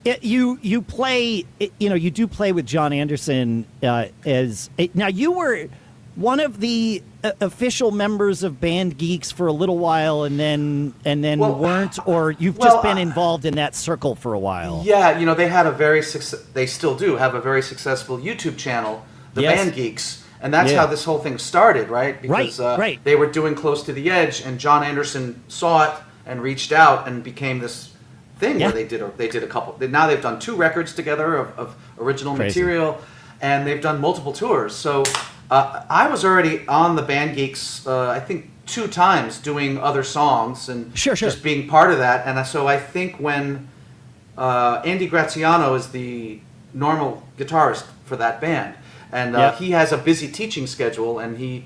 You play, you do play with John Anderson now. You were one of the official members of Band Geeks for a little while, and then weren't, or you've just been involved in that circle for a while. Yeah, they had they still do have a very successful YouTube channel, the Band Geeks, and that's how this whole thing started, right? Because they were doing Close to the Edge, and John Anderson saw it and reached out and became this thing where they did a couple. Now they've done 2 records together of original material, and they've done multiple tours. So I was already on the Band Geeks, I think 2 times, doing other songs and just being part of that. And so I think when Andy Graziano is the normal guitarist for that band, and he has a busy teaching schedule, and he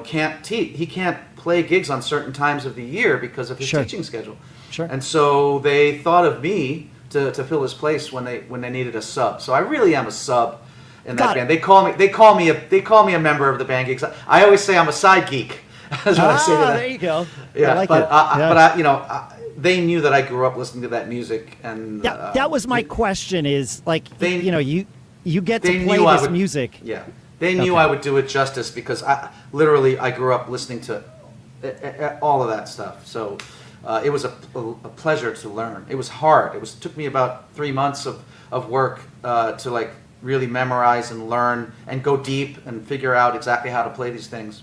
can't play gigs on certain times of the year because of his teaching schedule. And so they thought of me to fill his place when they needed a sub. So I really am a sub in that band. They call me a member of the Band Geeks. I always say I'm a side geek. That's what I say to them. There you go. Yeah, but they knew that I grew up listening to that music, and that was my question. Is like you get to play this music. Yeah, they knew I would do it justice because I grew up listening to all of that stuff. So it was a pleasure to learn. It was hard. It took me about 3 months of work to really memorize and learn and go deep and figure out exactly how to play these things.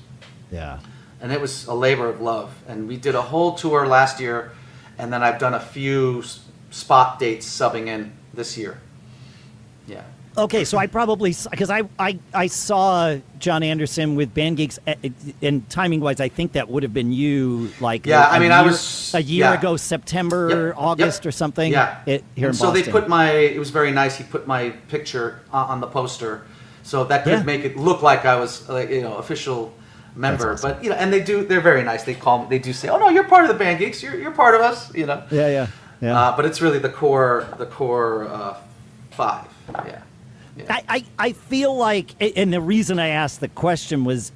Yeah. And it was a labor of love. And we did a whole tour last year, and then I've done a few spot dates subbing in this year. Yeah. Okay, so I probably, because I saw John Anderson with Band Geeks, and timing wise, I think that would have been you, I was a year ago, September, August, or something. Yeah, here in Boston. So they put it was very nice. He put my picture on the poster, so that could make it look like I was official member. That's awesome. But and they're very nice. They do say, "Oh no, you're part of the Band Geeks. You're part of us." Yeah. But it's really the core 5. Yeah. I feel like, and the reason I asked the question was,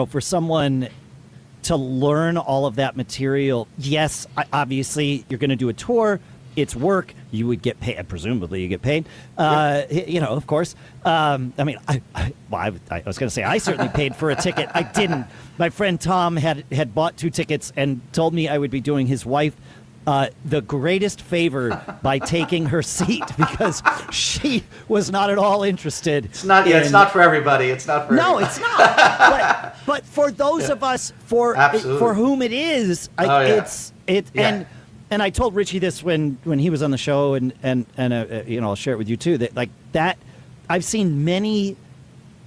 for someone to learn all of that material, yes, obviously you're going to do a tour, it's work, you would get paid, presumably you get paid, of course. I was going to say I certainly paid for a ticket. I didn't. My friend Tom had bought 2 tickets and told me I would be doing his wife the greatest favor by taking her seat because she was not at all interested. It's not. Yeah, it's not for everybody. It's not for. No, it's not. But for those of us for whom it is, and I told Richie this when he was on the show, and I'll share it with you too. That I've seen many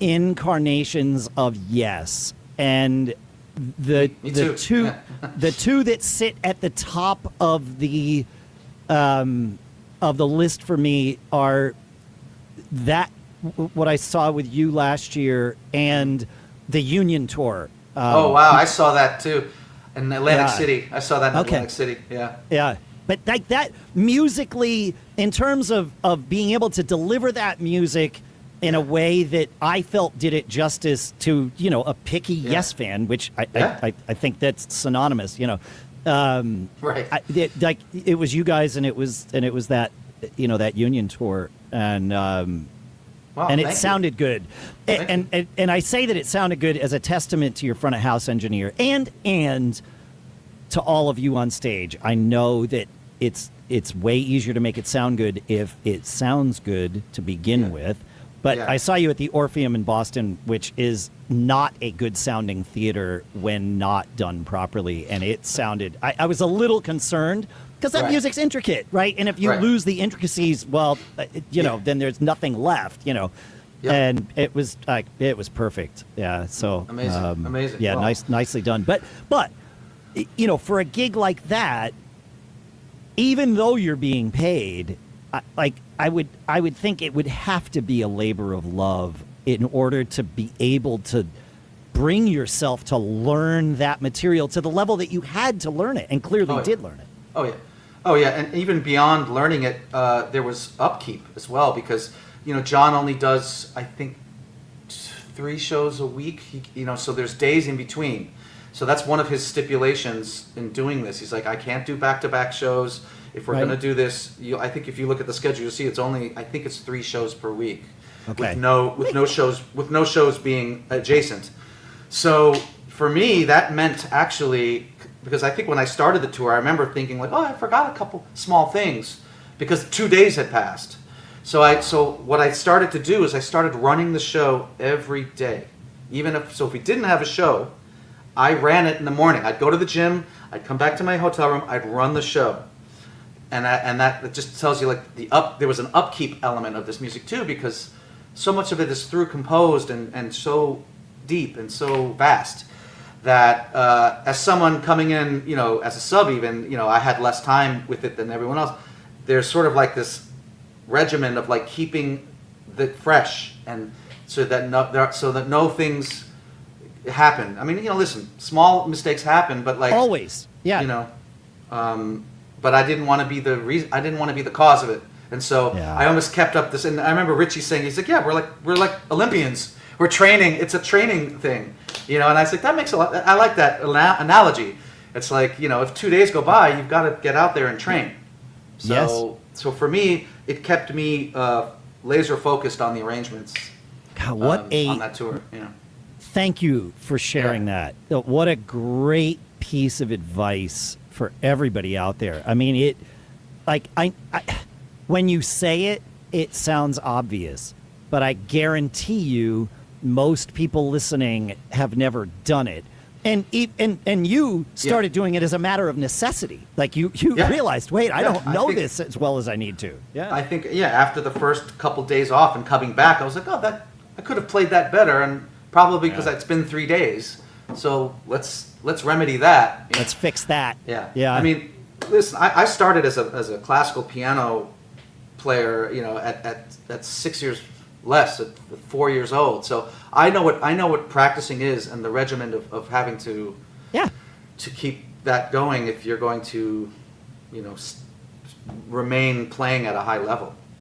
incarnations of yes, and the two that sit at the top of the list for me are that what I saw with you last year and the Union tour. Oh wow, I saw that too in Atlantic City. I saw that in Atlantic City. Yeah. But like that musically, in terms of being able to deliver that music in a way that I felt did it justice to, a picky Yes fan, which I think that's synonymous, Right. It was you guys, and it was that, that Union tour, and it sounded good. And I say that it sounded good as a testament to your front of house engineer and to all of you on stage. I know that it's way easier to make it sound good if it sounds good to begin with. But I saw you at the Orpheum in Boston, which is not a good sounding theater when not done properly. And it sounded, I was a little concerned because that music's intricate, right? And if you lose the intricacies, well, then there's nothing left, And it was perfect. Yeah. So amazing. Yeah. Well, nicely done. But for a gig like that, even though you're being paid, I would think it would have to be a labor of love in order to be able to bring yourself to learn that material to the level that you had to learn it and clearly did learn it. Oh yeah, and even beyond learning it, there was upkeep as well because John only does I think 3 shows a week. So there's days in between. So that's one of his stipulations in doing this. He's like, I can't do back-to-back shows. if we're going to do this, I think if you look at the schedule, you'll see I think it's 3 shows per week, with no shows being adjacent. So for me, that meant actually, because I think when I started the tour, I remember thinking like, oh, I forgot a couple small things because 2 days had passed. So what I started to do is I started running the show every day. If we didn't have a show, I ran it in the morning. I'd go to the gym, I'd come back to my hotel room, I'd run the show. And that just tells you like there was an upkeep element of this music too, because so much of it is through composed and so deep and so vast that as someone coming in, as a sub even, I had less time with it than everyone else. There's sort of like this regimen of like keeping it fresh, and so that no things happen. I mean, listen, small mistakes happen, but like always, yeah. But I didn't want to be the reason. I didn't want to be the cause of it, and so I almost kept up this. And I remember Richie saying, he's like, "Yeah, we're like Olympians. We're training. It's a training thing, And I was like, that makes a lot. I like that analogy. It's like if 2 days go by, you've got to get out there and train. So for me, it kept me laser focused on the arrangements. God, on that tour. Thank you for sharing that. What a great piece of advice for everybody out there. I mean, when you say it, it sounds obvious, but I guarantee you, most people listening have never done it. And you started doing it as a matter of necessity. Like you realized, wait, I don't know this as well as I need to. Yeah. I think after the first couple days off and coming back, I was like, oh, I could have played that better, and probably because it's been 3 days. So let's remedy that. Let's fix that. Yeah. Yeah. I mean, listen, I started as a classical piano player, at 6 years less, at 4 years old. So I know what practicing is, and the regimen of having to keep that going if you're going to remain playing at a high level.